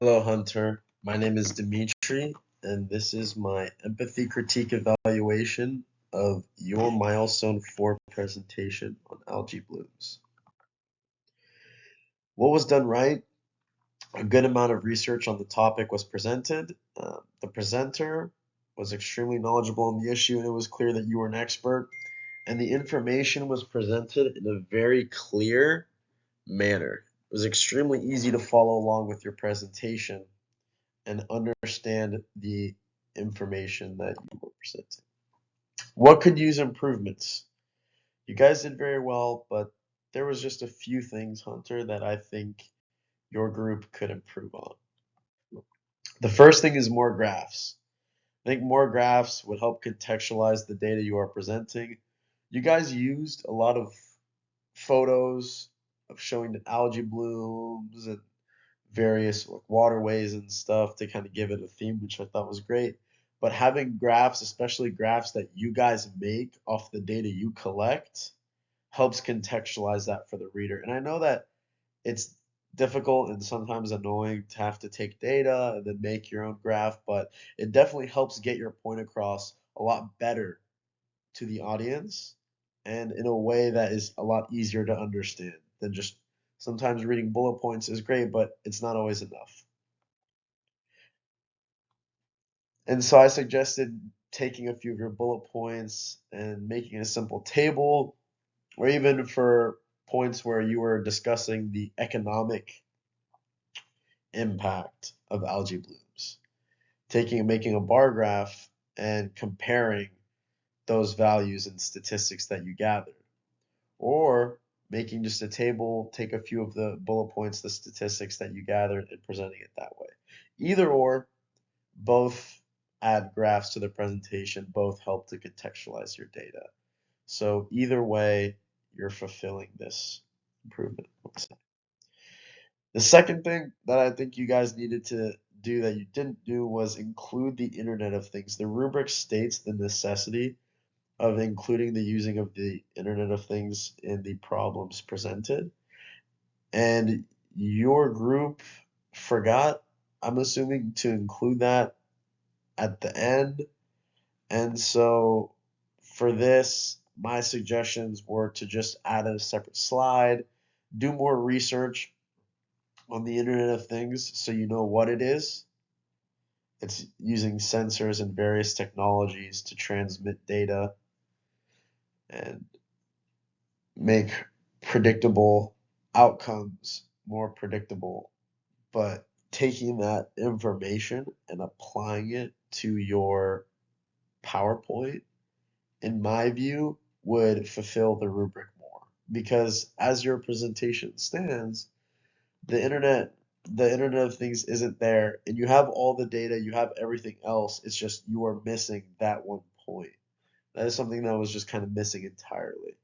Hello, Hunter. My name is Dimitri, and this is my empathy critique evaluation of your milestone 4 presentation on algae blooms. What was done right? A good amount of research on the topic was presented. The presenter was extremely knowledgeable on the issue, and it was clear that you were an expert. And the information was presented in a very clear manner. It was extremely easy to follow along with your presentation and understand the information that you were presenting. What could use improvements? You guys did very well, but there was just a few things, Hunter, that I think your group could improve on. The first thing is more graphs. I think more graphs would help contextualize the data you are presenting. You guys used a lot of photos of showing the algae blooms and various like waterways and stuff to kind of give it a theme, which I thought was great. But having graphs, especially graphs that you guys make off the data you collect, helps contextualize that for the reader. And I know that it's difficult and sometimes annoying to have to take data and then make your own graph, but it definitely helps get your point across a lot better to the audience and in a way that is a lot easier to understand than just sometimes reading bullet points is great, but it's not always enough. And so I suggested taking a few of your bullet points and making a simple table, or even for points where you were discussing the economic impact of algae blooms, taking and making a bar graph and comparing those values and statistics that you gathered. Or making just a table, take a few of the bullet points, the statistics that you gathered, and presenting it that way. Either or, both add graphs to the presentation, both help to contextualize your data. So either way, you're fulfilling this improvement. The second thing that I think you guys needed to do that you didn't do was include the Internet of Things. The rubric states the necessity of including the using of the Internet of Things in the problems presented. And your group forgot, I'm assuming, to include that at the end. And so for this, my suggestions were to just add a separate slide, do more research on the Internet of Things so you know what it is. It's using sensors and various technologies to transmit data and make predictable outcomes more predictable. But taking that information and applying it to your PowerPoint, in my view, would fulfill the rubric more. Because as your presentation stands, the internet the Internet of Things isn't there, and you have all the data, you have everything else. It's just you are missing that one point. That is something that was just kind of missing entirely.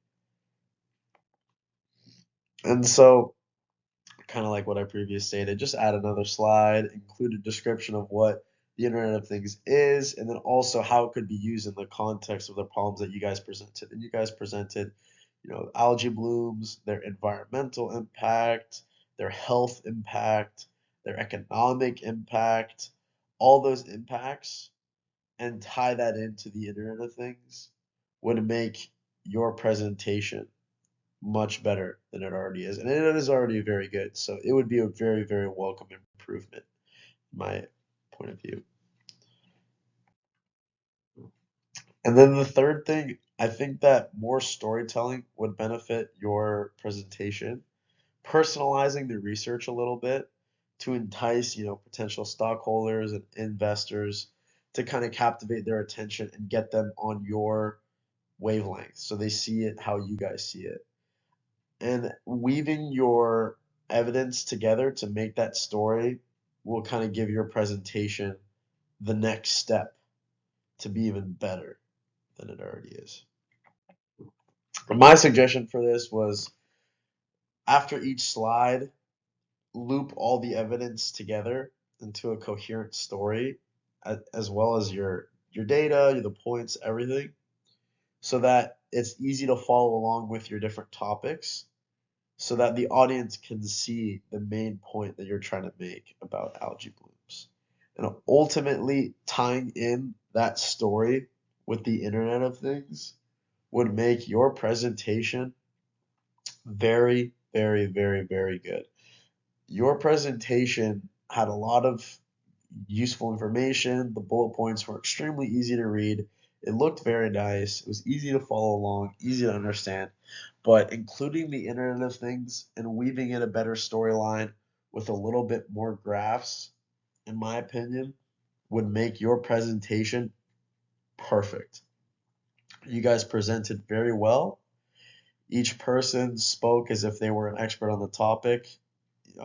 And so kind of like what I previously stated, just add another slide, include a description of what the Internet of Things is, and then also how it could be used in the context of the problems that you guys presented. And you guys presented, algae blooms, their environmental impact, their health impact, their economic impact, all those impacts, and tie that into the Internet of Things would make your presentation much better than it already is. And it is already very good. So it would be a very, very welcome improvement, in my point of view. And then the third thing, I think that more storytelling would benefit your presentation. Personalizing the research a little bit to entice, potential stockholders and investors to kind of captivate their attention and get them on your wavelength so they see it how you guys see it. And weaving your evidence together to make that story will kind of give your presentation the next step to be even better than it already is. And my suggestion for this was after each slide, loop all the evidence together into a coherent story, as well as your data, the points, everything, so that it's easy to follow along with your different topics so that the audience can see the main point that you're trying to make about algae blooms. And ultimately, tying in that story with the Internet of Things would make your presentation very, very, very, very good. Your presentation had a lot of useful information. The bullet points were extremely easy to read. It looked very nice. It was easy to follow along, easy to understand. But including the Internet of Things and weaving in a better storyline with a little bit more graphs, in my opinion, would make your presentation perfect. You guys presented very well. Each person spoke as if they were an expert on the topic,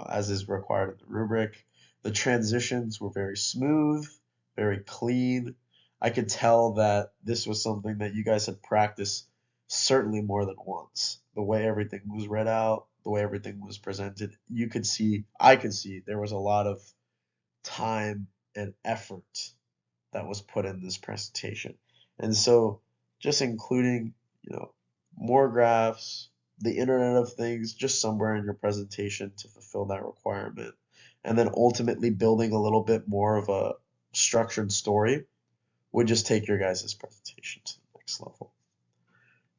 as is required in the rubric. The transitions were very smooth, very clean. I could tell that this was something that you guys had practiced certainly more than once. The way everything was read out, the way everything was presented, I could see there was a lot of time and effort that was put in this presentation. And so just including, more graphs, the Internet of Things, just somewhere in your presentation to fulfill that requirement, and then ultimately building a little bit more of a structured story would just take your guys' presentation to the next level.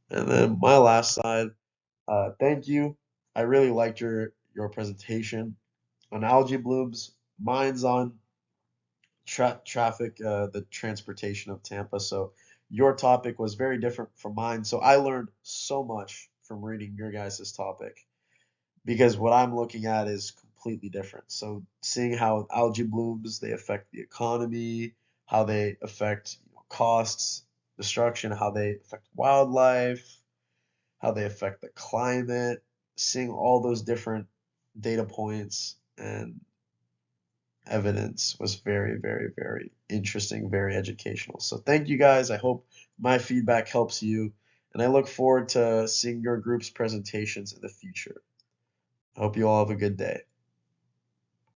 And then my last slide, thank you. I really liked your presentation on algae blooms. Mine's on traffic, the transportation of Tampa. So your topic was very different from mine. So I learned so much from reading your guys' topic because what I'm looking at is completely different. So seeing how algae blooms, they affect the economy, how they affect costs, destruction, how they affect wildlife, how they affect the climate, seeing all those different data points and evidence was very, very, very interesting, very educational. So thank you guys. I hope my feedback helps you, and I look forward to seeing your group's presentations in the future. I hope you all have a good day.